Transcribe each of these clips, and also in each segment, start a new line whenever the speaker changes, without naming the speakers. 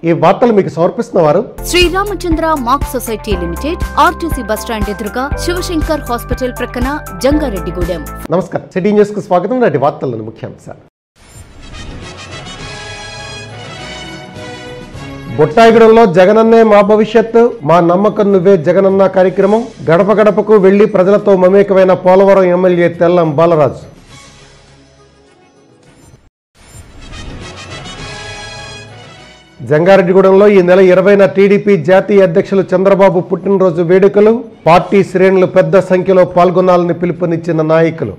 ఈ వార్తలు మీకు సమర్పిస్తున్నవారు
Sriramachandra mark society limited, RTC bus stand ఎదురుగా, శివశంకర్ హాస్పిటల్ ప్రక్కన, జంగారెడ్డిగూడెం.
నమస్కారం. సిటీ న్యూస్ కు స్వాగతం. నాటి వార్తలను ముఖ్యాంశాలు. బుట్టాయిగూడెంలో జగనన్నే మా భవిష్యత్తు, మా నమ్మకం నువ్వే జగనన్న కార్యక్రమం. గడప గడపకు వెళ్లి ప్రజలతో మమేకమైన పోలవరం ఎమ్మెల్యే తెల్లం బాలరాజు. జంగారెడ్డిగూడెంలో ఈ నెల 20న టీడీపీ జాతీయ అధ్యక్షులు చంద్రబాబు పుట్టినరోజు వేడుకలు. పార్టీ శ్రేణులు పెద్ద సంఖ్యలో పాల్గొనాలని పిలుపునిచ్చిన నాయకులు.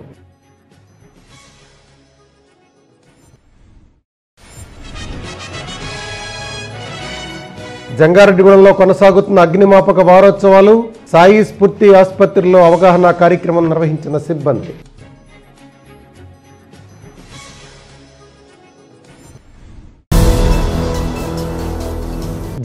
జంగారెడ్డిగూడెంలో కొనసాగుతున్న అగ్నిమాపక వారోత్సవాలు. సాయి స్ఫూర్తి ఆసుపత్రిలో అవగాహన కార్యక్రమం నిర్వహించిన సిబ్బంది.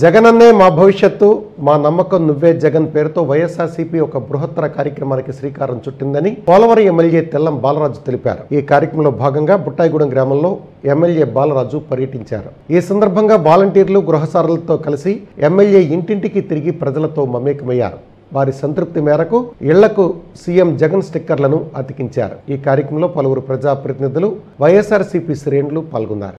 జగనన్నే మా భవిష్యత్తు, మా నమ్మకం నువ్వే జగన్ పేరుతో వైఎస్ఆర్సీపీ ఒక బృహత్తర కార్యక్రమానికి శ్రీకారం చుట్టిందని పోలవరం ఎమ్మెల్యే తెల్లం బాలరాజు తెలిపారు. ఈ కార్యక్రమంలో భాగంగా బుట్టాయిగూడెం గ్రామంలో ఎమ్మెల్యే బాలరాజు పర్యటించారు. ఈ సందర్భంగా వాలంటీర్లు, గృహసారులతో కలిసి ఎమ్మెల్యే ఇంటింటికి తిరిగి ప్రజలతో మమేకమయ్యారు. వారి సంతృప్తి మేరకు ఇళ్లకు సీఎం జగన్ స్టిక్కర్లను అతికించారు. ఈ కార్యక్రమంలో పలువురు ప్రజాప్రతినిధులు, వైఎస్ఆర్సీపీ శ్రేణులు పాల్గొన్నారు.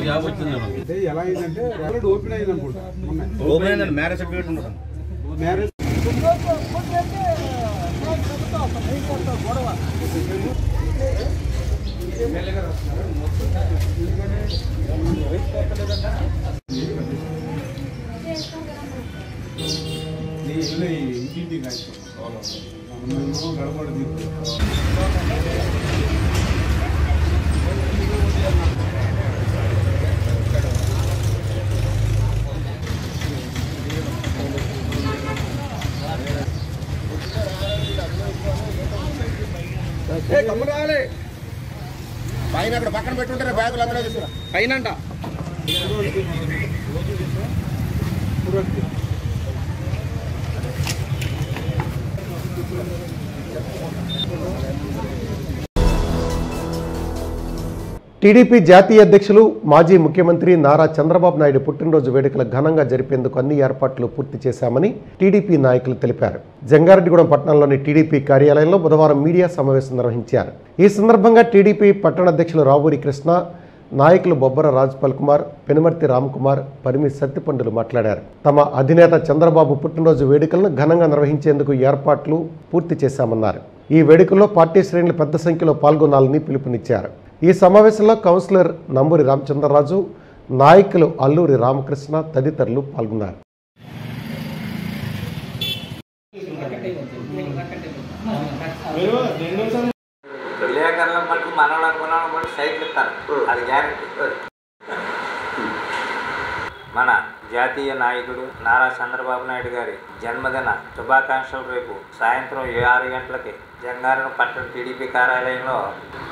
జాబ్ వచ్చిందంటే ఎలా అయిందంటే ఓపెన్ అయింది అనుకుంటా. ఓపెన్ అయిందండి, మ్యారేజ్ సర్టిఫికేట్ ఉంటుంది. మ్యారేజ్ ఇంటింటి గడపడ పైన అక్కడ పక్కన పెట్టుంటారు బ్యాగులు అందరూ చూసారా పైన
టీడీపీ జాతీయ అధ్యక్షులు, మాజీ ముఖ్యమంత్రి నారా చంద్రబాబు నాయుడు పుట్టినరోజు వేడుకలు ఘనంగా జరిపేందుకు అన్ని ఏర్పాట్లు పూర్తి చేశామని టీడీపీ నాయకులు తెలిపారు. జంగారెడ్డిగూడెం పట్టణంలోని టీడీపీ కార్యాలయంలో బుధవారం మీడియా సమావేశం నిర్వహించారు. ఈ సందర్భంగా టీడీపీ పట్టణ అధ్యక్షులు రావూరి కృష్ణ, నాయకులు బొబ్బర రాజ్పాల్ కుమార్, పెనుమర్తి రామ్కుమార్, పరిమి సత్తిపండులు మాట్లాడారు. తమ అధినేత చంద్రబాబు పుట్టినరోజు వేడుకలను ఘనంగా నిర్వహించేందుకు ఏర్పాట్లు పూర్తి చేశామన్నారు. ఈ వేడుకల్లో పార్టీ శ్రేణులు పెద్ద సంఖ్యలో పాల్గొనాలని పిలుపునిచ్చారు. ఈ సమావేశంలో కౌన్సిలర్ నంబూరి రామచంద్రరాజు, నాయకులు అల్లూరి రామకృష్ణ తదితరులు పాల్గొన్నారు.
విలేకరుల మటుకు మనవాళ్ళు అనుకున్న మటుకు సైట్లు ఇస్తారు, అది గ్యారెంటీ. మన జాతీయ నాయకుడు నారా చంద్రబాబు నాయుడు గారి జన్మదిన శుభాకాంక్షలు రేపు సాయంత్రం 6 గంటలకి జంగారెడ్డి పట్టణ టీడీపీ కార్యాలయంలో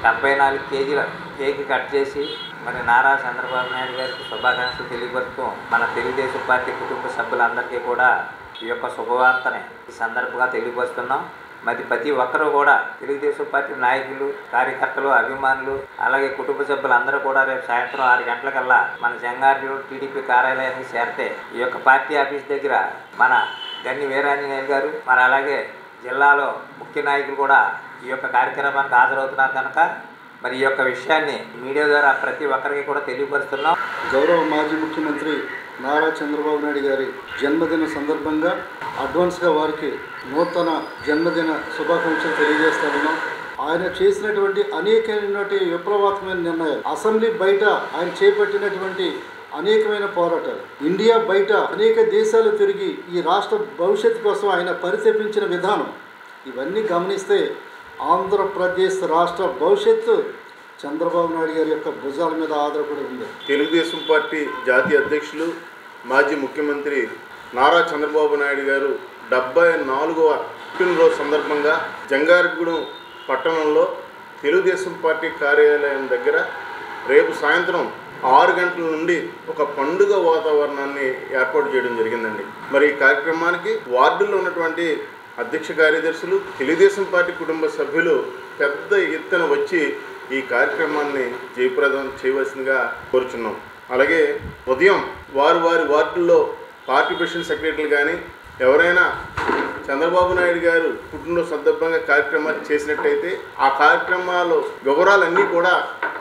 74 కేజీల కేక్ కట్ చేసి మరి నారా చంద్రబాబు నాయుడు గారికి శుభాకాంక్షలు తెలియపరుస్తూ మన తెలుగుదేశం పార్టీ కుటుంబ సభ్యులందరికీ కూడా ఈ యొక్క శుభవార్తని ఈ సందర్భంగా తెలియపరుస్తున్నాం. మరి ప్రతి ఒక్కరూ కూడా తెలుగుదేశం పార్టీ నాయకులు, కార్యకర్తలు, అభిమానులు, అలాగే కుటుంబ సభ్యులు అందరూ కూడా రేపు సాయంత్రం 6 గంటలకల్లా మన జంగారెడ్డి టీడీపీ కార్యాలయానికి చేరితే ఈ యొక్క పార్టీ ఆఫీస్ దగ్గర మన గన్ని వీరాంజనేయులు గారు, మరి అలాగే జిల్లాలో ముఖ్య నాయకులు కూడా ఈ యొక్క కార్యక్రమానికి హాజరవుతున్నారు కనుక మరి ఈ యొక్క విషయాన్ని మీడియా ద్వారా ప్రతి ఒక్కరికి కూడా తెలియపరుస్తున్నాం.
గౌరవ మాజీ ముఖ్యమంత్రి నారా చంద్రబాబు నాయుడు గారి జన్మదిన సందర్భంగా అడ్వాన్స్గా వారికి నూతన జన్మదిన శుభాకాంక్షలు తెలియజేస్తున్నాం. ఆయన చేసినటువంటి అనేకమైనటువంటి విప్లవాత్మకమైన నిర్ణయాలు, అసెంబ్లీ బయట ఆయన చేపట్టినటువంటి అనేకమైన పోరాటాలు, ఇండియా బయట అనేక దేశాలు తిరిగి ఈ రాష్ట్ర భవిష్యత్తు కోసం ఆయన పరితపించిన విధానం, ఇవన్నీ గమనిస్తే ఆంధ్రప్రదేశ్ రాష్ట్ర భవిష్యత్తు చంద్రబాబు నాయుడు గారి యొక్క భుజాల మీద ఆధారపడి ఉంది.
తెలుగుదేశం పార్టీ జాతీయ అధ్యక్షులు మాజీ ముఖ్యమంత్రి నారా చంద్రబాబు నాయుడు గారు 74వ పుట్టినరోజు సందర్భంగా జంగారెడ్డిగూడెం పట్టణంలో తెలుగుదేశం పార్టీ కార్యాలయం దగ్గర రేపు సాయంత్రం 6 గంటల నుండి ఒక పండుగ వాతావరణాన్ని ఏర్పాటు చేయడం జరిగిందండి. మరి ఈ కార్యక్రమానికి వార్డుల్లో ఉన్నటువంటి అధ్యక్ష కార్యదర్శులు, తెలుగుదేశం పార్టీ కుటుంబ సభ్యులు పెద్ద ఎత్తున వచ్చి ఈ కార్యక్రమాన్ని జయప్రదం చేయవలసిందిగా కోరుచున్నాం. అలాగే ఉదయం వారి వార్డుల్లో పార్టీ ప్రెసిడెంట్ సెక్రటరీలు కానీ ఎవరైనా చంద్రబాబు నాయుడు గారు పుట్టినరోజు సందర్భంగా కార్యక్రమాలు చేసినట్టయితే ఆ కార్యక్రమాలు వివరాలన్నీ కూడా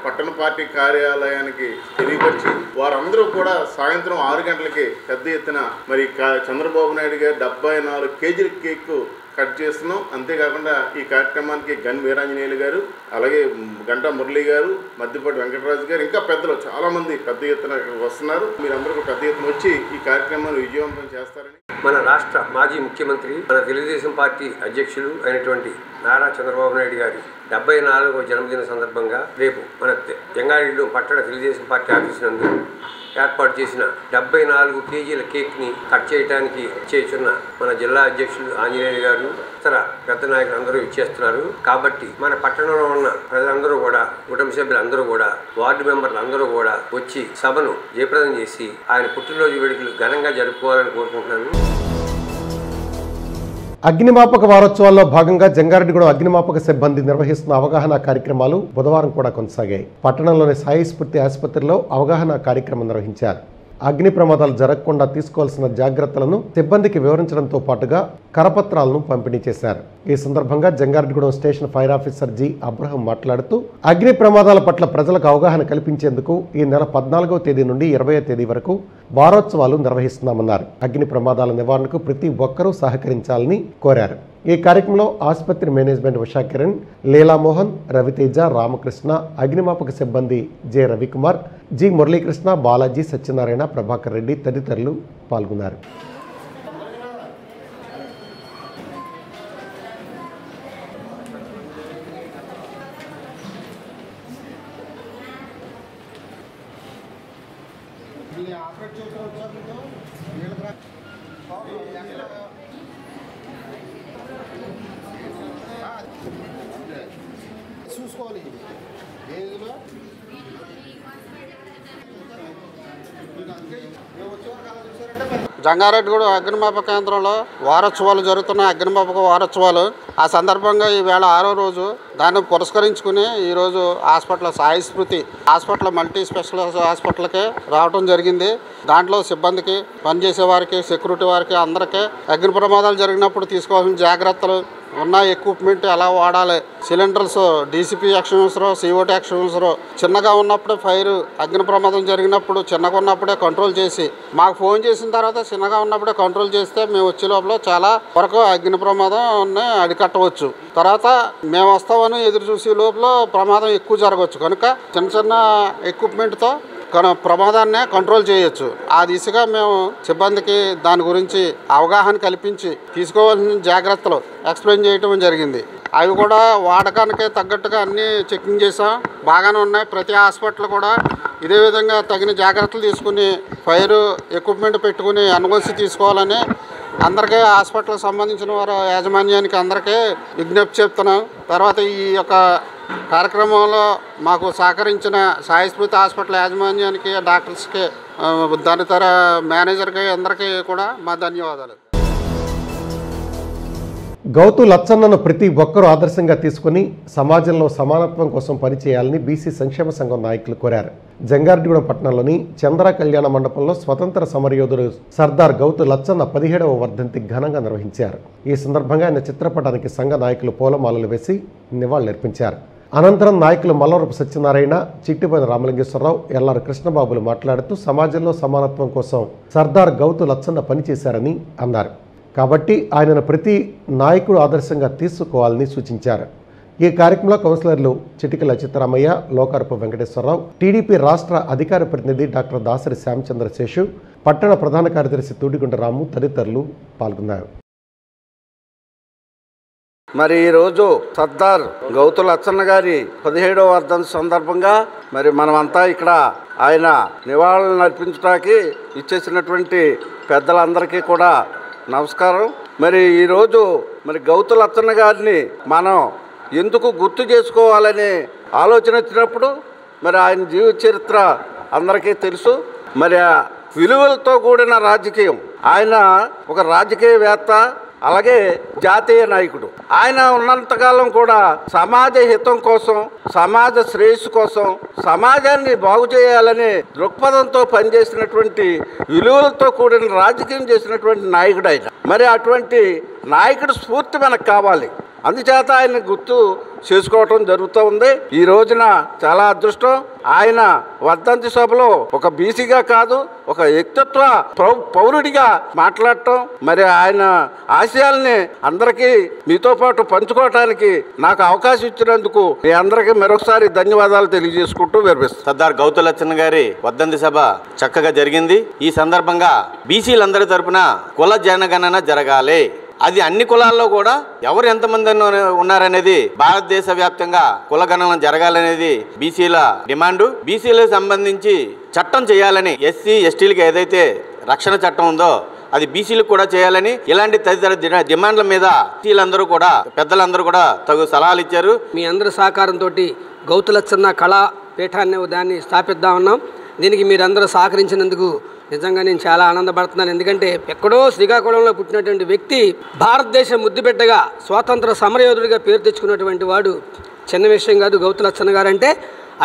పట్టణ పార్టీ కార్యాలయానికి తెలియపరిచి వారందరూ కూడా సాయంత్రం 6 గంటలకి పెద్ద ఎత్తున మరి చంద్రబాబు నాయుడు గారు 74 కేజీల కేక్ కట్ చేస్తున్నాం. అంతేకాకుండా ఈ కార్యక్రమానికి గన్ వీరాంజనేయులు గారు, అలాగే గంటా మురళి గారు, మద్దిపాటి వెంకటరాజు గారు, ఇంకా పెద్దలు చాలామంది పెద్ద ఎత్తున వస్తున్నారు. మీరందరూ ఒక పెద్ద ఎత్తున వచ్చి ఈ కార్యక్రమాన్ని విజయవంతం చేస్తారని
మన రాష్ట్ర మాజీ ముఖ్యమంత్రి, మన తెలుగుదేశం పార్టీ అధ్యక్షులు అయినటువంటి నారా చంద్రబాబు నాయుడు గారి 74వ జన్మదిన సందర్భంగా రేపు మన జంగారెడ్డిగూడెం పట్టణ తెలుగుదేశం పార్టీ ఆఫీసు నందు ఏర్పాటు చేసిన 74 కేజీల కేక్ని కట్ చేయడానికి చేస్తున్న మన జిల్లా అధ్యక్షులు ఆంజనేయులు గారు, ఇతర పెద్ద నాయకులు అందరూ ఇచ్చేస్తున్నారు. కాబట్టి మన పట్టణంలో ఉన్న ప్రజలందరూ కూడా, కుటుంబ సభ్యులందరూ కూడా, వార్డు మెంబర్లు అందరూ కూడా వచ్చి సభను జయప్రదం చేసి ఆయన పుట్టినరోజు వేడుకలు ఘనంగా జరుపుకోవాలని కోరుకుంటున్నాను.
అగ్నిమాపక వారోత్సవాల్లో భాగంగా జంగారెడ్డిగూడెం అగ్నిమాపక సిబ్బంది నిర్వహిస్తున్న అవగాహన కార్యక్రమాలు బుధవారం కూడా కొనసాగాయి. పట్టణంలోని సాయి స్ఫూర్తి ఆసుపత్రిలో అవగాహన కార్యక్రమం నిర్వహించారు. అగ్ని ప్రమాదాలు జరగకుండా తీసుకోవాల్సిన జాగ్రత్తలను సిబ్బందికి వివరించడంతో పాటుగా కరపత్రాలను పంపిణీ చేశారు. ఈ సందర్భంగా Jangareddygudem station fire officer G Abraham మాట్లాడుతూ అగ్ని ప్రమాదాల పట్ల ప్రజలకు అవగాహన కల్పించేందుకు ఈ నెల 14వ తేదీ నుండి 20వ తేదీ వరకు వారోత్సవాలు నిర్వహిస్తున్నామన్నారు. అగ్ని ప్రమాదాల నివారణకు ప్రతి ఒక్కరూ సహకరించాలని కోరారు. ఈ కార్యక్రమంలో ఆసుపత్రి మేనేజ్మెంట్ ఉషా కిరణ్, లీలామోహన్, రవితేజ, రామకృష్ణ, అగ్నిమాపక సిబ్బంది జె రవికుమార్, జి మురళీకృష్ణ, బాలాజీ, సత్యనారాయణ, ప్రభాకర్ రెడ్డి తదితరులు పాల్గొన్నారు.
చూసుకోవాలి జంగారెడ్డిగూడెం అగ్నిమాపక కేంద్రంలో వారోత్సవాలు జరుగుతున్నాయి. అగ్నిమాపక వారోత్సవాలు ఆ సందర్భంగా ఈవేళ 6వ రోజు దాన్ని పురస్కరించుకుని ఈరోజు హాస్పిటల్ సాయి స్మృతి హాస్పిటల్ మల్టీ స్పెషలిస్ట్ హాస్పిటల్కి రావడం జరిగింది. దాంట్లో సిబ్బందికి, పనిచేసే వారికి, సెక్యూరిటీ వారికి అందరికీ అగ్ని ప్రమాదాలు జరిగినప్పుడు తీసుకోవాల్సిన జాగ్రత్తలు ఉన్న ఎక్విప్మెంట్ ఎలా వాడాలి, cylinders DCP extensor, CO2 extensor చిన్నగా ఉన్నప్పుడే ఫైర్ అగ్ని ప్రమాదం జరిగినప్పుడు చిన్నగా ఉన్నప్పుడే కంట్రోల్ చేసి మాకు ఫోన్ చేసిన తర్వాత చిన్నగా ఉన్నప్పుడే కంట్రోల్ చేస్తే మేము వచ్చే లోపల చాలా వరకు అగ్ని ప్రమాదం అరికట్టవచ్చు. తర్వాత మేము వస్తామని ఎదురు చూసే లోపల ప్రమాదం ఎక్కువ జరగవచ్చు. కనుక చిన్న చిన్న ఎక్విప్మెంట్తో ప్రమాదాన్ని కంట్రోల్ చేయొచ్చు. ఆ దిశగా మేము సిబ్బందికి దాని గురించి అవగాహన కల్పించి తీసుకోవాల్సిన జాగ్రత్తలు ఎక్స్ప్లెయిన్ చేయటం జరిగింది. అవి కూడా వాడకానికి తగ్గట్టుగా అన్నీ చెకింగ్ చేసాం, బాగానే ఉన్నాయి. ప్రతి హాస్పిటల్ కూడా ఇదే విధంగా తగిన జాగ్రత్తలు తీసుకుని ఫైర్ ఎక్విప్మెంట్ పెట్టుకుని అనుమతి తీసుకోవాలని అందరికీ హాస్పిటల్కి సంబంధించిన వారు యాజమాన్యానికి అందరికీ విజ్ఞప్తి చెప్తున్నాం. తర్వాత ఈ యొక్క కార్యక్రమంలో మాకు సహకరించిన సాయిస్మృతి హాస్పిటల్ యాజమాన్యానికి, డాక్టర్స్కి, తదితర మేనేజర్కి అందరికీ కూడా మా ధన్యవాదాలు.
గౌతు లచ్చన్నను ప్రతి ఒక్కరూ ఆదర్శంగా తీసుకుని సమాజంలో సమానత్వం కోసం పనిచేయాలని బీసీ సంక్షేమ సంఘం నాయకులు కోరారు. జంగారెడ్డిగూడెం పట్టణంలోని చంద్ర కళ్యాణ మండపంలో స్వతంత్ర సమరయోధుడు సర్దార్ గౌతు లచ్చన్న 17వ వర్ధంతి ఘనంగా నిర్వహించారు. ఈ సందర్భంగా ఆయన చిత్రపటానికి సంఘ నాయకులు పూలమాలలు వేసి నివాళులర్పించారు. అనంతరం నాయకులు మల్లవరపు సత్యనారాయణ, చిట్టిపల్లి రామలింగేశ్వరరావు, ఎల్లారు కృష్ణబాబులు మాట్లాడుతూ సమాజంలో సమానత్వం కోసం సర్దార్ గౌతు లచ్చన్న పనిచేశారని అన్నారు. కాబట్టి ఆయనను ప్రతి నాయకుడు ఆదర్శంగా తీసుకోవాలని సూచించారు. ఈ కార్యక్రమంలో కౌన్సిలర్లు చిటికల చిత్తరామయ్య, లోకారపు వెంకటేశ్వరరావు, టీడీపీ రాష్ట్ర అధికార ప్రతినిధి డాక్టర్ దాసరి శ్యామచంద్ర శేషు, పట్టణ ప్రధాన కార్యదర్శి తూడిగుండ రాము తదితరులు పాల్గొన్నారు.
మరి ఈరోజు సర్దార్ గౌతు లచ్చన్న గారి 17వ వర్ధంతి సందర్భంగా మరి మనమంతా ఇక్కడ ఆయన నివాళులను అర్పించడానికి ఇచ్చేసినటువంటి పెద్దలందరికీ కూడా నమస్కారం. మరి ఈరోజు మరి గౌతు లచ్చన్న గారిని మనం ఎందుకు గుర్తు చేసుకోవాలనే ఆలోచన వచ్చినప్పుడు మరి ఆయన జీవిత చరిత్ర అందరికీ తెలుసు. మరి విలువలతో కూడిన రాజకీయం, ఆయన ఒక రాజకీయవేత్త, అలాగే జాతీయ నాయకుడు. ఆయన ఉన్నంతకాలం కూడా సమాజ హితం కోసం, సమాజ శ్రేయస్సు కోసం, సమాజాన్ని బాగు చేయాలనే దృక్పథంతో పనిచేసినటువంటి, విలువలతో కూడిన రాజకీయం చేసినటువంటి నాయకుడు ఆయన. మరి అటువంటి నాయకుడు స్ఫూర్తి మనకు కావాలి. అందుచేత ఆయన గుర్తు చేసుకోవటం జరుగుతూ ఉంది. ఈ రోజున చాలా అదృష్టం. ఆయన వర్ధంతి సభలో ఒక బీసీగా కాదు, ఒక వ్యక్తిత్వ పౌరుడిగా మాట్లాడటం, మరి ఆయన ఆశయాల్ని అందరికీ మీతో పాటు పంచుకోవటానికి నాకు అవకాశం ఇచ్చినందుకు మీ అందరికీ మరొకసారి ధన్యవాదాలు తెలియజేసుకుంటూ విరమిస్తాను.
సర్దార్ గౌతు లచ్చన్న గారి వర్ధంతి సభ చక్కగా జరిగింది. ఈ సందర్భంగా బీసీలందరి తరపున కుల జనగణన జరగాలి. అది అన్ని కులాల్లో కూడా ఎవరు ఎంతమంది ఉన్నారనేది భారతదేశ వ్యాప్తంగా కులగణన జరగాలనేది బీసీల డిమాండు. బీసీలకు సంబంధించి చట్టం చేయాలని, ఎస్సీ ఎస్టీలకు ఏదైతే రక్షణ చట్టం ఉందో అది బీసీలకు కూడా చేయాలని, ఇలాంటి తదితర డిమాండ్ల మీద బీసీలందరూ కూడా, పెద్దలందరూ కూడా తగు సలహాలు ఇచ్చారు.
మీ అందరి సహకారంతో గౌతు లచ్చన్న కళా పీఠాన్ని దాన్ని స్థాపిద్దాం ఉన్నాం. దీనికి మీరందరూ సహకరించినందుకు నిజంగా నేను చాలా ఆనందపడుతున్నాను. ఎందుకంటే ఎక్కడో శ్రీకాకుళంలో పుట్టినటువంటి వ్యక్తి భారతదేశ ముద్దుబిడ్డగా, స్వాతంత్ర సమరయోధుడిగా పేరు తెచ్చుకున్నటువంటి వాడు చిన్న విషయం కాదు గౌతు లచ్చన్న గారు అంటే.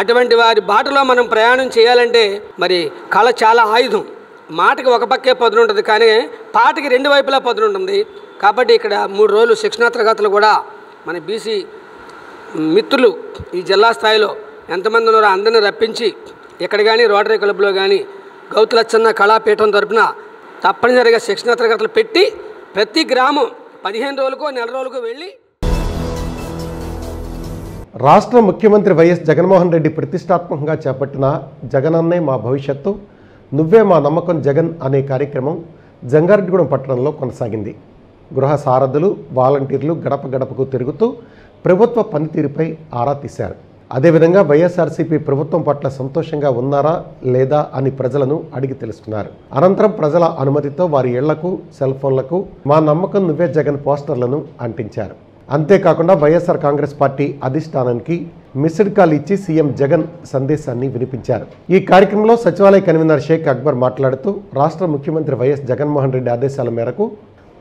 అటువంటి వారి బాటలో మనం ప్రయాణం చేయాలంటే మరి కళ చాలా ఆయుధం. మాటకి ఒక పక్కే పదును ఉంటుంది, కానీ పాటకి రెండు వైపులా పదును ఉంటుంది. కాబట్టి ఇక్కడ 3 రోజులు శిక్షణా తరగతులు కూడా మన బీసీ మిత్రులు ఈ జిల్లా స్థాయిలో ఎంతమంది ఉన్నారో అందరినీ రప్పించి ఇక్కడ కానీ రోటరీ క్లబ్లో కానీ గౌతు లచ్చన్న కళాపీఠం తరపున తప్పనిసరిగా శిక్షణ తరగతులు పెట్టి ప్రతి గ్రామం 15 రోజులకో నెల రోజులకో వెళ్ళి.
రాష్ట్ర ముఖ్యమంత్రి వైఎస్ జగన్మోహన్ రెడ్డి ప్రతిష్టాత్మకంగా చేపట్టిన జగనన్నే మా భవిష్యత్తు, నువ్వే మా నమ్మకం జగన్ అనే కార్యక్రమం జంగారెడ్డిగూడెం పట్టణంలో కొనసాగింది. గృహ సారథులు, వాలంటీర్లు గడప గడపకు తిరుగుతూ ప్రభుత్వ పనితీరుపై ఆరా తీశారు. అదేవిధంగా వైఎస్ఆర్సీపీ ప్రభుత్వం పట్ల సంతోషంగా ఉన్నారా లేదా అని ప్రజలను అడిగి తెలుసుకున్నారు. అనంతరం ప్రజల అనుమతితో వారి ఇళ్లకు, సెల్ ఫోన్లకు మా నమ్మకం నువ్వే జగన్ పోస్టర్లను అంటించారు. అంతేకాకుండా వైఎస్ఆర్ కాంగ్రెస్ పార్టీ అధిష్టానానికి మిస్డ్ కాల్ ఇచ్చి సీఎం జగన్ సందేశాన్ని వినిపించారు. ఈ కార్యక్రమంలో సచివాలయ కన్వీనర్ షేక్ అక్బర్ మాట్లాడుతూ రాష్ట్ర ముఖ్యమంత్రి వైఎస్ జగన్మోహన్ రెడ్డి ఆదేశాల మేరకు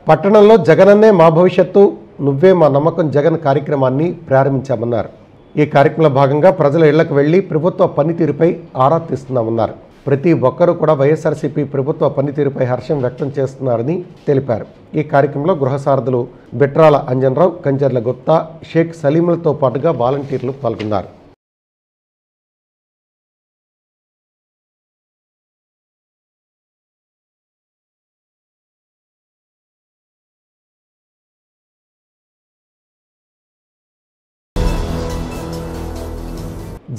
పట్టణంలో జగనన్నే మా భవిష్యత్తు, నువ్వే మా నమ్మకం జగన్ కార్యక్రమాన్ని ప్రారంభించామన్నారు. ఈ కార్యక్రమంలో భాగంగా ప్రజల ఇళ్లకు వెళ్లి ప్రభుత్వ పనితీరుపై ఆరా తీస్తున్నామన్నారు. ప్రతి ఒక్కరూ కూడా వైఎస్ఆర్సీపీ ప్రభుత్వ పనితీరుపై హర్షం వ్యక్తం చేస్తున్నారని తెలిపారు. ఈ కార్యక్రమంలో గృహ సారథులు బిట్రాల అంజన్రావు, కంజర్ల గుప్తా, షేక్ సలీములతో పాటుగా వాలంటీర్లు పాల్గొన్నారు.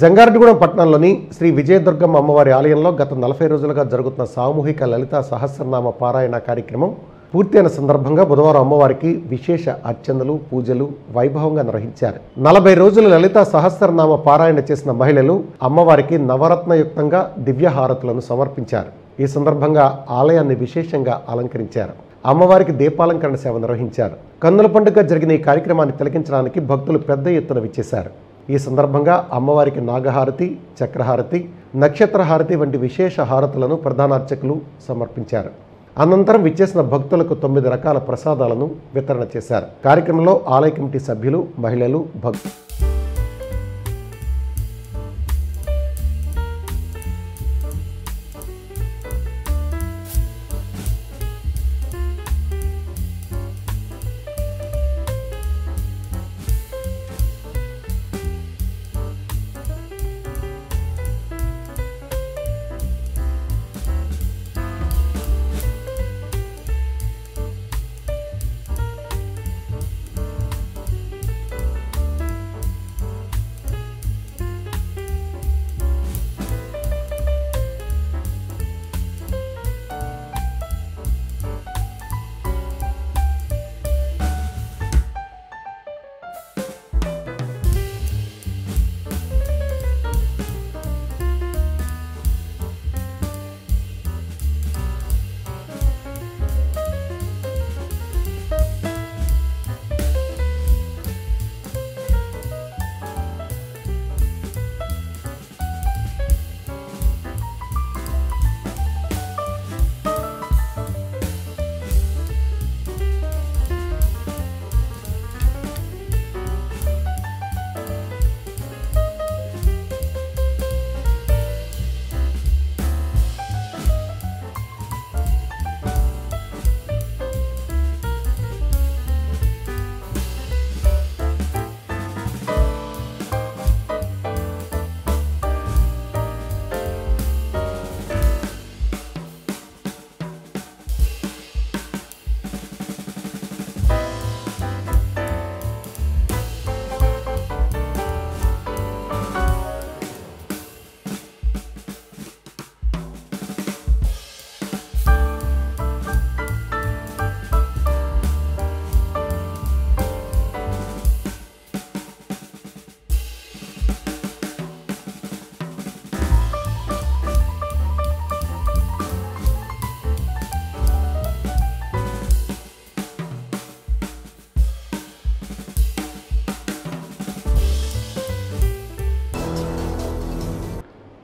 జంగారెడ్డిగూడెం పట్టణంలోని శ్రీ విజయదుర్గమ్మ అమ్మవారి ఆలయంలో గత 40 రోజులుగా జరుగుతున్న సామూహిక లలితా సహస్రనామ పారాయణ కార్యక్రమం పూర్తయిన సందర్భంగా బుధవారం అమ్మవారికి విశేష అర్చనలు, పూజలు వైభవంగా నిర్వహించారు. 40 రోజులు లలితా సహస్రనామ పారాయణ చేసిన మహిళలు అమ్మవారికి నవరత్నయుక్తంగా దివ్యహారతులను సమర్పించారు. ఈ సందర్భంగా ఆలయాన్ని విశేషంగా అలంకరించారు. అమ్మవారికి దీపాలంకరణ సేవ నిర్వహించారు. కన్నుల పండుగ జరిగిన ఈ కార్యక్రమాన్ని తిలకించడానికి భక్తులు పెద్ద ఎత్తున విచ్చేశారు. ఈ సందర్భంగా అమ్మవారికి నాగహారతి, చక్రహారతి, నక్షత్రహారతి వంటి విశేష హారతులను ప్రధాన అర్చకులు సమర్పించారు. అనంతరం విచ్చేసిన భక్తులకు 9 రకాల ప్రసాదాలను వితరణ చేశారు. కార్యక్రమంలో ఆలయ కమిటీ సభ్యులు, మహిళలు, భక్తులు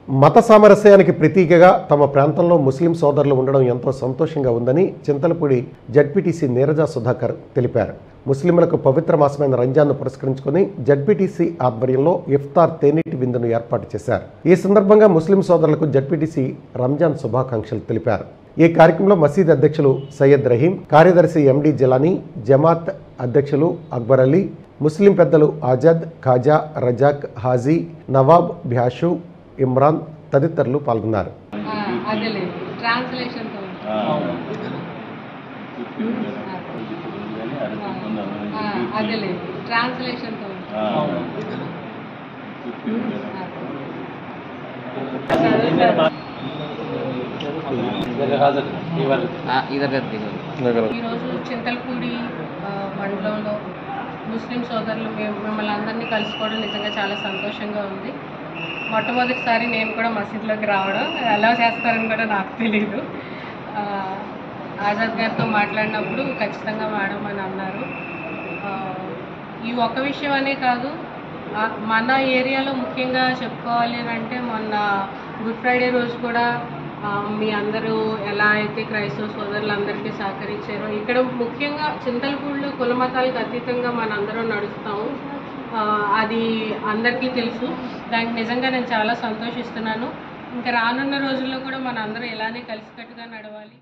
మత సామరస్యానికి ప్రతీకగా తమ ప్రాంతంలో ముస్లిం సోదరులు ఉండడం ఎంతో సంతోషంగా ఉందని చింతలపూడి జడ్పీటీసీ నీరజా సుధాకర్ తెలిపారు. ముస్లింలకు పవిత్ర మాసమైన రంజాన్ను పురస్కరించుకుని జడ్పీటీసీ ఆధ్వర్యంలో ఇఫ్తార్ తేనీటి విందును ఏర్పాటు చేశారు. ఈ సందర్భంగా ముస్లిం సోదరులకు జడ్పీటీసీ రంజాన్ శుభాకాంక్షలు తెలిపారు. ఈ కార్యక్రమంలో మసీద్ అధ్యక్షులు సయ్యద్ రహీం, కార్యదర్శి ఎండి జిలానీ, జమాత్ అధ్యక్షులు అక్బర్ అలీ, ముస్లిం పెద్దలు ఆజాద్, ఖాజా, రజాక్, హాజీ, నవాబ్, భ్యాషు, ఇమ్రాన్ తదితరులు పాల్గొన్నారు.
ఈరోజు చింతలపూడి మండలంలో ముస్లిం సోదరులు మిమ్మల్ని అందరినీ కలుసుకోవడం నిజంగా చాలా సంతోషంగా ఉంది. మొట్టమొదటిసారి నేను కూడా మసీదులోకి రావడం, ఎలా చేస్తారని కూడా నాకు తెలియదు. ఆజాద్ గారితో మాట్లాడినప్పుడు ఖచ్చితంగా మేడం అని అన్నారు. ఈ ఒక్క విషయం అనే కాదు, మన ఏరియాలో ముఖ్యంగా చెప్పుకోవాలి అని అంటే మొన్న గుడ్ ఫ్రైడే రోజు కూడా మీ అందరూ ఎలా అయితే క్రైస్తవ సోదరులందరికీ సహకరించారో, ఇక్కడ ముఖ్యంగా చింతలపూడిలో కుల మతాలకు అతీతంగా మనందరం నడుస్తాము. అది అందరికీ తెలుసు. దానికి నిజంగా నేను చాలా సంతోషిస్తున్నాను. ఇంకా రానున్న రోజుల్లో కూడా మన అందరం ఇలానే కలిసికట్టుగా నడవాలి.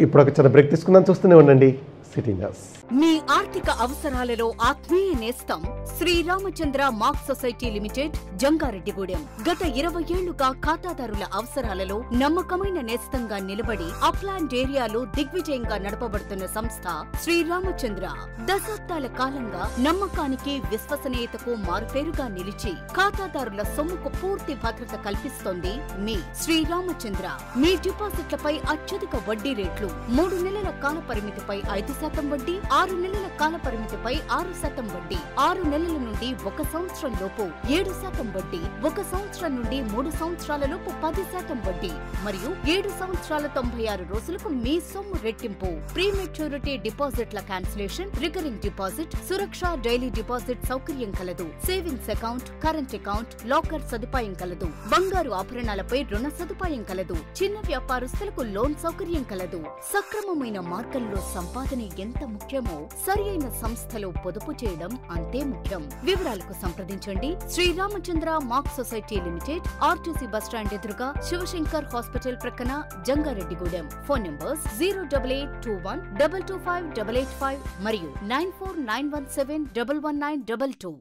ఇప్పుడు ఒక చిన్న బ్రేక్ తీసుకుందాం, చూస్తూనే ఉండండి సిటీ న్యూస్.
మీ ఆర్థిక అవసరాలలో ఆత్మీయ నేస్తం Sriramachandra mark society limited, Jangareddygudem. గత 20 ఏళ్లుగా ఖాతాదారుల అవసరాలలో నమ్మకమైన నేస్తంగా నిలబడి అప్లాండ్ ఏరియాలో దిగ్విజయంగా నడపబడుతున్న సంస్థ శ్రీరామచంద్ర. దశాబ్దాల కాలంగా నమ్మకానికి, విశ్వసనీయతకు మారుపేరుగా నిలిచి ఖాతాదారుల సొమ్ముకు పూర్తి భద్రత కల్పిస్తోంది మీ శ్రీరామచంద్ర. మీ డిపాజిట్లపై అత్యధిక వడ్డీ రేట్లు, 3 నెలల కాల పరిమితిపై 5% వడ్డీ, 6 నెలల కాల పరిమితిపై 6% వడ్డీ, 6 నెలల నుండి 1 సంవత్సరం లోపు 7% వడ్డీ, 1 సంవత్సరం నుండి 3 సంవత్సరాల లోపు 10% వడ్డీ మరియు 7 సంవత్సరాల 96 రోజులకు మీ సొమ్ము రెట్టింపు. ప్రీ మెచ్యూరిటీ డిపాజిట్ల క్యాన్సిలేషన్, రికరింగ్ డిపాజిట్, సురక్ష డైలీ డిపాజిట్ సౌకర్యం కలదు. Savings account, current account, locker సదుపాయం కలదు. బంగారు ఆభరణాలపై రుణ సదుపాయం కలదు. చిన్న వ్యాపారస్తులకు లోన్ సౌకర్యం కలదు. సక్రమమైన మార్గంలో సంపాదన ఎంత ముఖ్యమో సరియైన సంస్థలో పొదుపు చేయడం అంతే ముఖ్యం. వివరాలకు సంప్రదించండి Sriramachandra mark society limited, RTC bus stand ఎదురుగా, శివశంకర్ హాస్పిటల్ ప్రక్కన, జంగారెడ్డిగూడెం. ఫోన్ నంబర్స్ 08821 225 885 మరియు 94917 11922.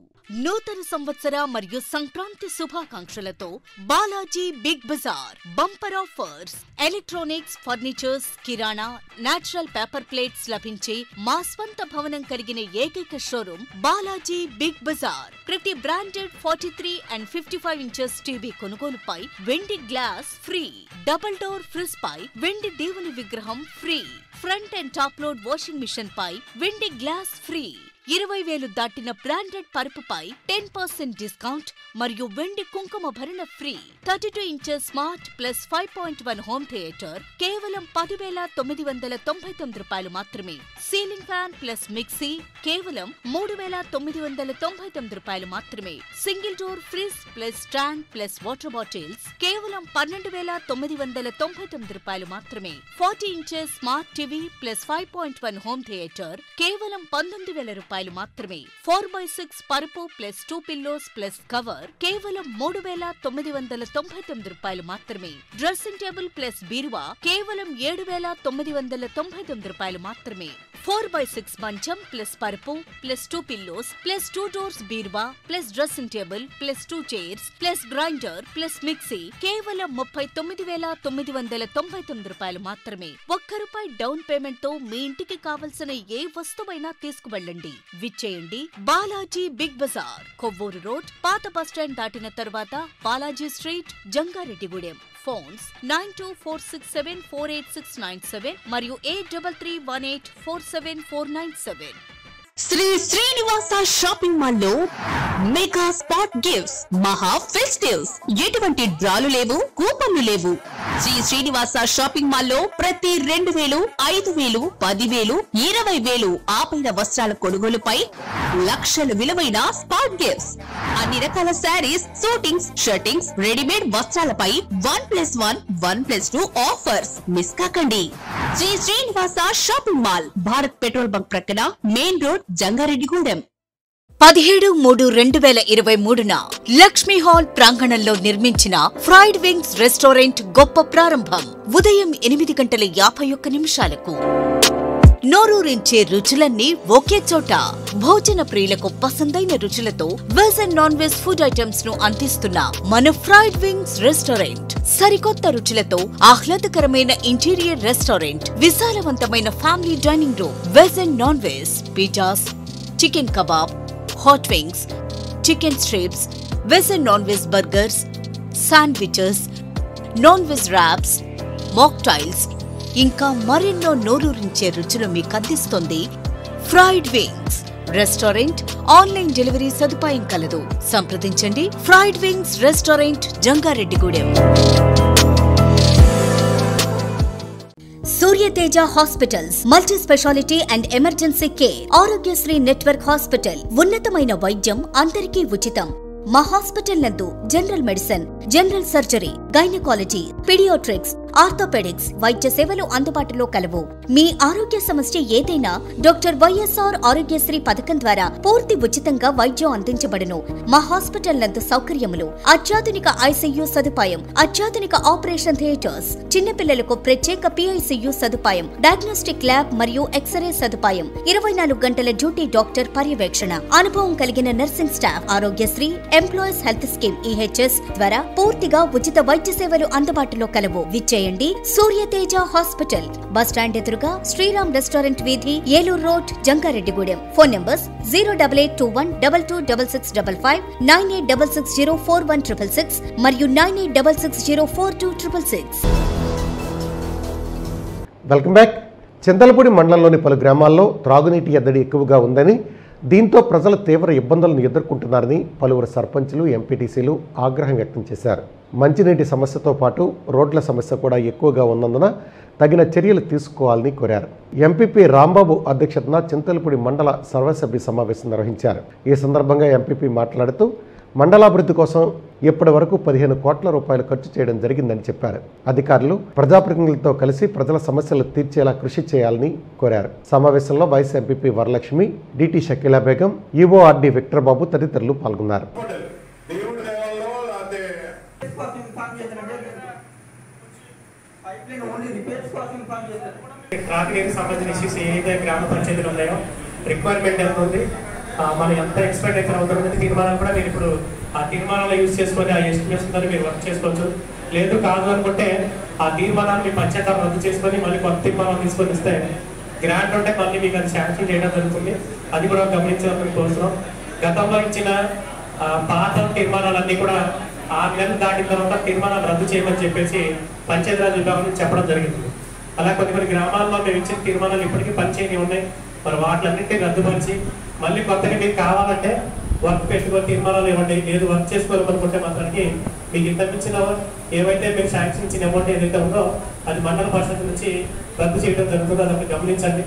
నూతన సంవత్సర మరియు సంక్రాంతి శుభాకాంక్షలతో Balaji big bazaar bumper offers. Electronics, furnitures, కిరాణా, నేచురల్ పేపర్ ప్లేట్స్ లభించే మా స్వంత భవనం కలిగిన ఏకైక షోరూమ్ బాలాజీ బిగ్ బజార్. ప్రతి బ్రాండెడ్ 43 and 55 ఇంచెస్ టీవీ కొనుగోలుపై వెండి glass free. Double door fridge పై వెండి దేవుని విగ్రహం free. Front and top load washing machine పై వెండి గ్లాస్ ఫ్రీ. 20,000 దాటిన బ్రాండెడ్ పరుపుపై 10% డిస్కౌంట్ మరియు వెండి కుంకుమ భరణ free. 32 inches smart plus 5.1 home theatre కేవలం 10,999 రూపాయలు మాత్రమే. సీలింగ్ ఫ్యాన్ ప్లస్ మిక్సీ కేవలం 3,999 రూపాయలు మాత్రమే. Single door fridge plus stand plus water bottles కేవలం 12,999 రూపాయలు మాత్రమే. 40 inches smart TV plus 5.1 home theatre కేవలం 19,000 రూపాయలు మాత్రమే. 4x6 పరుపు ప్లస్ 2 పిల్లోస్ ప్లస్ కవర్ కేవలం 3,999 రూపాయలు మాత్రమే. డ్రెస్సింగ్ టేబుల్ ప్లస్ బీరువా కేవలం 7,999 రూపాయలు మాత్రమే. 4x6 మంచం ప్లస్ పరుపు ప్లస్ 2 పిల్లోస్ ప్లస్ 2 డోర్స్ బీరువా plus dressing table plus 2 chairs plus grinder plus mixie కేవలం 39,999 రూపాయలు మాత్రమే. ₹1 డౌన్ పేమెంట్ తో మీ ఇంటికి కావలసిన ఏ వస్తువైనా తీసుకువెళ్ళండి. విచ్చేయండి బాలాజీ బిగ్ బజార్, కొవ్వూరు రోడ్, పాత బస్టాండ్ దాటిన తరువాత, బాలాజీ స్ట్రీట్, జంగారెడ్డిగూడెం. ఫోన్స్ 9246748697 మరియు 8331847497.
శ్రీ శ్రీనివాస షాపింగ్ మాల్ లో మెగా స్పాట్ గిఫ్ట్స్, మహా ఫెస్టివ్స్. ఎటువంటి డ్రాలు లేవు, కూపన్లు లేవు. శ్రీ శ్రీనివాస షాపింగ్ మాల్ లో ప్రతి 2,000, 5,000, 10,000, 20,000 ఆపైన వస్త్రాల కొనుగోలుపై లక్షల విలువైన స్పాట్ గిఫ్ట్స్. అన్ని రకాల శారీస్, సూటింగ్స్, షర్టింగ్స్, రెడీమేడ్ వస్త్రాలపై 1+1, 1+2 ఆఫర్స్. మిస్ కాకండి. Shri Srinivasa shopping mall, Bharat petrol bunk ప్రక్కన, మెయిన్ రోడ్, జంగారెడ్డిగూడెం.
17/3/2023న లక్ష్మీ హాల్ ప్రాంగణంలో నిర్మించిన ఫ్రైడ్ వింగ్స్ రెస్టారెంట్ గొప్ప ప్రారంభం. ఉదయం 8:51 నోరూరించే రుచులన్నీ ఒకే చోట. భోజన ప్రియులకు పసందైన రుచులతో veg and non veg food items ను అందిస్తున్న మన ఫ్రైడ్ వింగ్స్ రెస్టారెంట్. సరికొత్త రుచులతో ఆహ్లాదకరమైన ఇంటీరియర్ రెస్టారెంట్, విశాలవంతమైన family dining room, veg and non veg, pizzas, chicken kebab, hot wings, chicken strips, veg and non veg burgers, sandwiches, non veg wraps, mocktails, ఇంకా మరెన్నో నోరూరించే రుచులు మీకు అందిస్తోంది fried wings restaurant. Online delivery సదుపాయం కలదు. సంప్రదించండి fried wings restaurant, Jangareddygudem. Suryateja hospitals, multi speciality and emergency care. Aarogyasri network hospital. ఉన్నతమైన వైద్యం అందరికీ ఉచితం. మా హాస్పిటల్ నందు general medicine, general surgery, gynaecology, paediatrics, orthopaedics వైద్య సేవలు అందుబాటులో కలవు. మీ ఆరోగ్య సమస్య ఏదైనా డాక్టర్ వైఎస్ఆర్ ఆరోగ్యశ్రీ పథకం ద్వారా పూర్తి ఉచితంగా వైద్యం అందించబడును. మా హాస్పిటల్ నందు సౌకర్యములు: అత్యాధునిక ఐసీయూ సదుపాయం, అత్యాధునిక ఆపరేషన్ థియేటర్స్, చిన్నపిల్లలకు ప్రత్యేక PICU సదుపాయం, డయాగ్నోస్టిక్ ల్యాబ్ మరియు ఎక్స్రే సదుపాయం, 24 గంటల డ్యూటీ డాక్టర్ పర్యవేక్షణ, అనుభవం కలిగిన nursing staff. Aarogyasri employees health scheme EHS ద్వారా పూర్తిగా ఉచిత వైద్య సేవలు అందుబాటులో కలవు. విచ్చేయండి సూర్యతేజ హాస్పిటల్, బస్టాండ్ ఎదురుగా శ్రీరామ్ రెస్టారెంట్ వీధి, Eluru road, Jangareddygudem. Phone numbers 08821226655, 9866041666 మరియు 9866042666.
Welcome back. చింతలపూడి మండలంలోని పలు గ్రామాల్లో త్రాగునీటి ఎద్దడి ఎక్కువగా ఉందని, దీంతో ప్రజలు తీవ్ర ఇబ్బందులను ఎదుర్కొంటున్నారని పలువురు సర్పంచులు, ఎంపీటీసీలు ఆగ్రహం వ్యక్తం చేశారు. మంచినీటి సమస్యతో పాటు రోడ్ల సమస్య కూడా ఎక్కువగా ఉన్నందున తగిన చర్యలు తీసుకోవాలని కోరారు. ఎంపీపీ రాంబాబు అధ్యక్షతన చింతలపూడి మండల సర్వసభ్య సమావేశం నిర్వహించారు. ఈ సందర్భంగా ఎంపీపీ మాట్లాడుతూ మండలాభివృద్ధి కోసం ఇప్పటి వరకు 15 కోట్ల రూపాయలు ఖర్చు చేయడం జరిగిందని చెప్పారు. అధికారులు ప్రజాప్రతినిధులతో కలిసి ప్రజల సమస్యలు తీర్చేలా కృషి చేయాలని కోరారు. సమావేశంలో vice MPP Varalakshmi, DT Shakeela Begum, EORD Victor Babu తదితరులు పాల్గొన్నారు.
ట్రాఫిక్ సంబంధించిన ఇష్యూస్ ఏదైతే గ్రామ పంచాయతీలు ఉన్నాయో రిక్వైర్మెంట్ ఎంత ఉంది, మనం ఎంత ఎక్స్పెండిచర్ అవుతుందని తీర్మానాలు కూడా మీరు ఇప్పుడు ఆ తీర్మానాలు యూజ్ చేసుకొని ఆ ఎస్టిమేషన్ ద్వారా మీరు వర్క్ చేసుకోవచ్చు. లేదు కాదు అనుకుంటే ఆ తీర్మానాలు మీ పంచాయతీ రద్దు చేసుకొని మళ్ళీ కొత్త తీర్మానాలు తీసుకొని ఇస్తే గ్రాంట్ ఉంటే మళ్ళీ మీకు అది శాంక్షన్ చేయడం జరుగుతుంది. అది కూడా గమనించాలని కోరుతున్నాం. గతంలో ఇచ్చిన పాత తీర్మానాలన్నీ కూడా 6 నెలలు దాటిన తర్వాత తీర్మానాలు రద్దు చేయమని చెప్పేసి పంచాయతీరాజ్ విభాగం నుంచి చెప్పడం జరిగింది. అలా కొన్ని గ్రామాల్లో మేము ఇచ్చిన తీర్మానాలు ఇప్పటికీ పనిచేయని ఉన్నాయి. మరి వాటిలన్నింటినీ రద్దుపరిచి మళ్ళీ కొత్తగా మీకు కావాలంటే వర్క్ పెట్టుకొని తీర్మానాలు ఇవ్వండి. లేదు వర్క్ చేసుకోవాలనుకుంటే మాత్రానికి మీకు ఇంతకుమించిన ఏవైతే మీరు శాంక్షన్ ఇచ్చిన అమౌంట్ ఏదైతే ఉందో అది మండల పరిషత్ నుంచి రద్దు చేయడం జరుగుతుందో అది గమనించండి.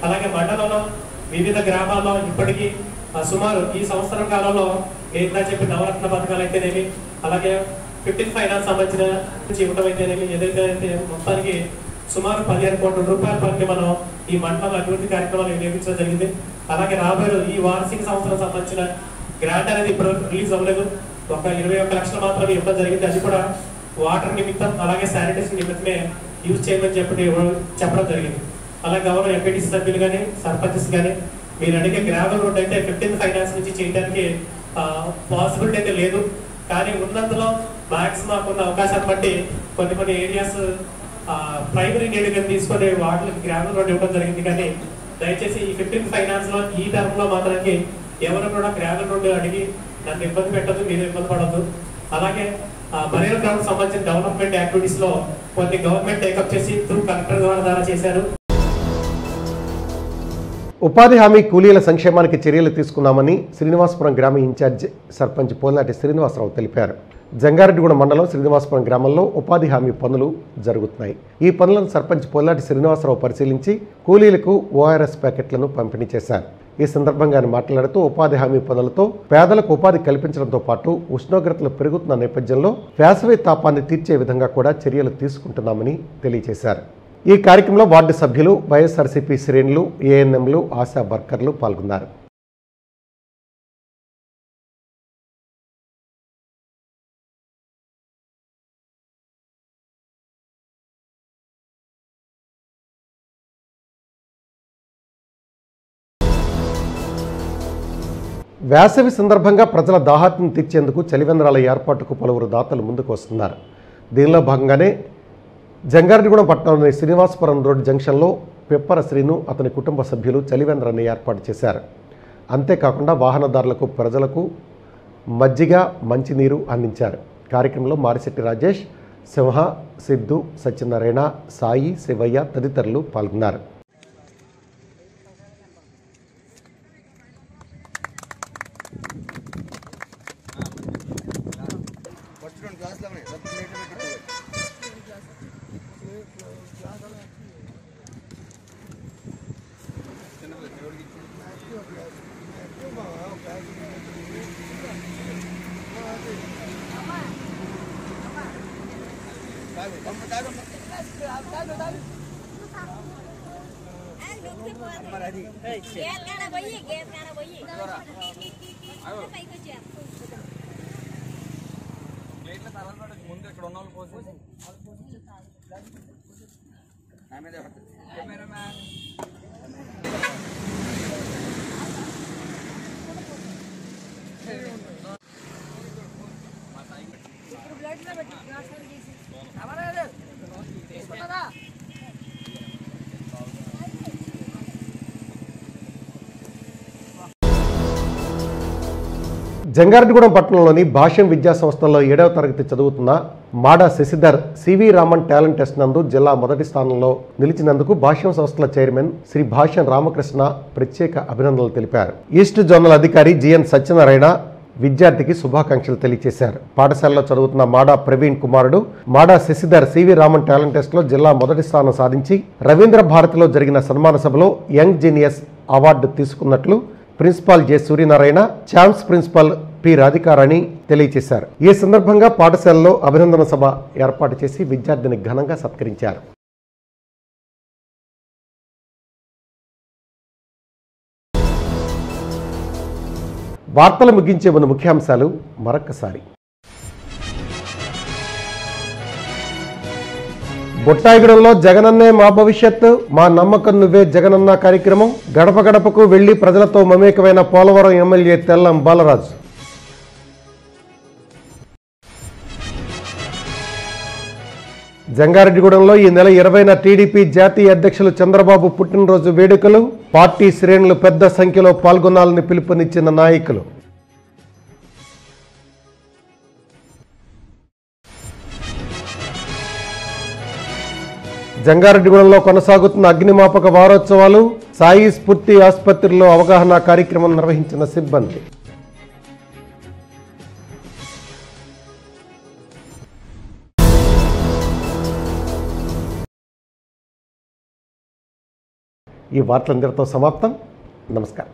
అలాగే మండలంలో వివిధ గ్రామాల్లో ఇప్పటికీ సుమారు ఈ సంవత్సరం కాలంలో ఏదైనా చెప్పి నవరత్న పథకాలు అయితేనేమి, అలాగే 15 ఫైనాన్స్ సంబంధించిన ఇవ్వడం అయితేనేమి, ఏదైతే మొత్తానికి సుమారు 15 కోట్ల రూపాయల పనికి మనం ఈ మండల అభివృద్ధి కార్యక్రమాలు నిర్వహించడం జరిగింది. అలాగే రాబోయే ఈ వార్షిక సంవత్సరం సంబంధించిన గ్రాంట్ అనేది ఇప్పుడు రిలీజ్ అవ్వలేదు. ఒక 21 లక్షలు మాత్రమే ఇవ్వడం జరిగింది. అది కూడా వాటర్ నిమిత్తం అలాగే శానిటేషన్ నిమిత్తమే యూజ్ చేయమని చెప్పడం జరిగింది. అలాగే గౌరవ ఎంపీటీసీ సభ్యులు కానీ సర్పంచెస్ కానీ మీరు అడిగే గ్రావెల్ రోడ్ అయితే 15 ఫైనాన్స్ నుంచి చేయడానికి పాసిబిలిటీ అయితే లేదు. కానీ ఉన్నందులో మ్యాక్సిమం మాకున్న అవకాశాన్ని బట్టి కొన్ని ఏరియాస్ ప్రైమరీ నీడ్గా తీసుకొని వాటికి గ్రావెల్ రోడ్ ఇవ్వడం జరిగింది. కానీ దయచేసి ఈ 15 ఫైనాన్స్ లో ఈ టర్మ్ లో మాత్రానికి ఎవరు కూడా గ్రావెల్ రోడ్ అడిగి నన్ను ఇబ్బంది పెట్టదు, మీరు ఇబ్బంది పడద్దు. అలాగే బరేల్ గ్రౌండ్ సంబంధించిన డెవలప్మెంట్ యాక్టివిటీస్ లో కొన్ని గవర్నమెంట్ టేకప్ చేసి త్రూ కలెక్టర్ ద్వారా చేశారు.
ఉపాధి హామీ కూలీల సంక్షేమానికి చర్యలు తీసుకున్నామని శ్రీనివాసపురం గ్రామ ఇన్ఛార్జ్ సర్పంచ్ పోల్నాటి శ్రీనివాసరావు తెలిపారు. జంగారెడ్డిగూడెం మండలం శ్రీనివాసపురం గ్రామంలో ఉపాధి హామీ పనులు జరుగుతున్నాయి. ఈ పనులను సర్పంచ్ పోల్నాటి శ్రీనివాసరావు పరిశీలించి కూలీలకు ORS ప్యాకెట్లను పంపిణీ చేశారు. ఈ సందర్భంగా ఆయన మాట్లాడుతూ ఉపాధి హామీ పనులతో పేదలకు ఉపాధి కల్పించడంతో పాటు ఉష్ణోగ్రతలు పెరుగుతున్న నేపథ్యంలో వేసవి తాపాన్ని తీర్చే విధంగా కూడా చర్యలు తీసుకుంటున్నామని తెలియజేశారు. ఈ కార్యక్రమంలో వార్డు సభ్యులు, వైఎస్ఆర్సీపీ శ్రేణులు, ANMలు, ఆశా వర్కర్లు పాల్గొన్నారు. వేసవి సందర్భంగా ప్రజల దాహార్తిని తీర్చేందుకు చలివేంద్రాల ఏర్పాటుకు పలువురు దాతలు ముందుకు వస్తున్నారు. దీనిలో భాగంగానే జంగారెడ్డిగూడెం పట్టణంలోని శ్రీనివాసపురం రోడ్ జంక్షన్లో పెప్పర శ్రీను అతని కుటుంబ సభ్యులు చలివేంద్రాన్ని ఏర్పాటు చేశారు. అంతేకాకుండా వాహనదారులకు, ప్రజలకు మజ్జిగ, మంచినీరు అందించారు. కార్యక్రమంలో మారిశెట్టి రాజేష్, సింహ, సిద్ధు, సత్యనారాయణ, సాయి, శివయ్య తదితరులు పాల్గొన్నారు.
ముందు ఇక్కడ ఉన్న వాళ్ళు
జంగారెడ్డిగూడెం పట్టణంలోని భాష్యం విద్యా సంస్థల్లో 7వ తరగతి చదువుతున్న Mada Shashidhar C V Raman talent test నందు జిల్లా మొదటి స్థానంలో నిలిచినందుకు భాష్యం సంస్థల చైర్మన్ శ్రీ భాష్యం రామకృష్ణ ప్రత్యేక అభినందనలు తెలిపారు. ఈస్ట్ జోనల్ అధికారి జిఎన్ సత్యనారాయణ విద్యార్థికి శుభాకాంక్షలు తెలియజేశారు. పాఠశాలలో చదువుతున్న మాడా ప్రవీణ్ కుమారుడు Mada Shashidhar C V Raman talent test లో జిల్లా మొదటి స్థానం సాధించి రవీంద్ర భారతిలో జరిగిన సన్మాన సభలో యంగ్ జీనియస్ అవార్డు తీసుకున్నట్లు principal J Suryanarayana, chance principal P Radhika Rani తెలియజేశారు. ఈ సందర్భంగా పాఠశాలలో అభినందన సభ ఏర్పాటు చేసి విద్యార్థిని ఘనంగా సత్కరించారు. వార్తలు ముగించే ముందు ముఖ్యాంశాలు మరొక్కసారి. బుట్టాయిగూడెంలో జగనన్నే మా భవిష్యత్తు, మా నమ్మకం నువ్వే జగనన్న కార్యక్రమం గడప గడపకు వెళ్లి ప్రజలతో మమేకమైన పోలవరం ఎమ్మెల్యే తెల్లం బాలరాజు. జంగారెడ్డిగూడెంలో ఈ నెల 20న టీడీపీ జాతీయ అధ్యక్షులు చంద్రబాబు పుట్టినరోజు వేడుకలు, పార్టీ శ్రేణులు పెద్ద సంఖ్యలో పాల్గొనాలని పిలుపునిచ్చిన నాయకులు. జంగారెడ్డిగూడెంలో కొనసాగుతున్న అగ్నిమాపక వారోత్సవాలు, సాయి స్ఫూర్తి ఆసుపత్రిలో అవగాహన కార్యక్రమం నిర్వహించిన సిబ్బంది. ఈ వార్తలందరితో సమాప్తం. నమస్కారం.